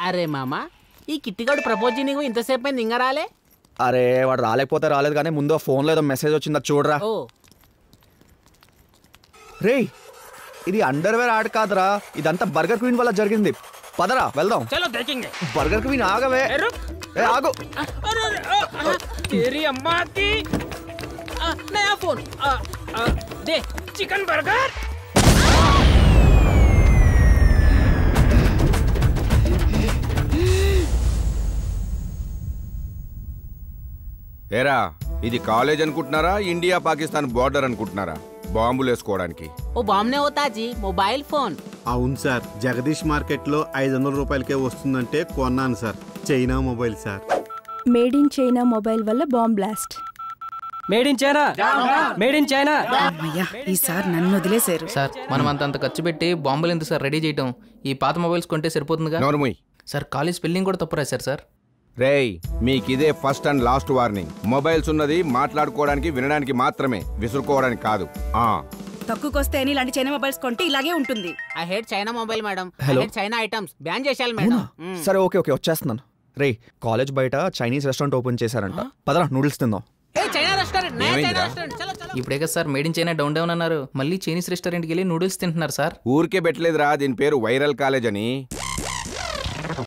అరే మామా ఈ కిట్టిగాడు ప్రపోజ్ నీకు ఇంతసేపు అయింది ఇంకా రాలే? అరే వాడు రాలేకపోతే రాలేదు కానీ ముందు ఫోన్లో ఏదో మెసేజ్ వచ్చిందా చూడరా. ఓ రే ఇది అండర్వేర్ ఆడ్ కాదురా, ఇదంతా బర్గర్ క్వీన్ వల్ల జరిగింది. పదరా వెళ్దాం. చలో దేखेंगे. బర్గర్ క్వీన్ ఆగవే. ఏ ఆగు. तेरी अम्मा की नया फोन दे चिकन बर्गर. ఏరా ఇది కాలేజ్ అనుకుంటున్నారా, ఇండియా పాకిస్తాన్ బార్డర్ అనుకుంటున్నారా బాంబులు వేసుకోవడానికి? ఓ బాంబునే होता जी मोबाइल फोन. అవును సార్, జగదీష్ మార్కెట్లో 500 రూపాయలకే వస్తుందంటే కొన్నాను sir. China mobile sir. Made in China mobile వల్ల bomb blast. Made in China, made in China. అమ్మయ్యా ఈసారి నన్ను వదిలేశారు. సార్ మనం అంత ఖర్చు పెట్టి బాంబులు ఎందుకు సార్ రెడీ చేయటం? ఈ పాత మొబైల్స్ కొంటే సరిపోతుందిగా. నోర్ముయ్. సార్ కాలేజ్ స్పెల్లింగ్ కూడా తప్పు రాశారు సార్. రేయ్ మీకిదే first and last warning. Mobiles ఉన్నది మాట్లాడుకోవడానికి వినడానికి మాత్రమే, విసురుకోవడానికి కాదు. తక్కువకొస్తే ఇలాంటి చైనా మొబైల్స్ కొంటే ఇలాగే ఉంటుంది. I hate China mobile madam. I hello. Hate China items ban చేశారు మేడం. సరే ఓకే ఓకే వచ్చేస్తున్నాను. రే కాలేజ్ బయట చైనీస్ రెస్టారెంట్ ఓపెన్ చేశారంట, పదరా నూడిల్స్ తిందాం. ఏ చైనా రెస్టారెంట్, నయా చైనా ఏమైందిరా? రెస్టారెంట్. చలో చలో. ఇప్పుడే కదా sir made in China down down అన్నారు, మళ్ళీ చైనీస్ రెస్టారెంట్కి వెళ్ళి నూడిల్స్ తింటున్నారు సార్. ఊరికే పెట్టలేదురా, దీని పేరు వైరల్ కాలేజ్ అని.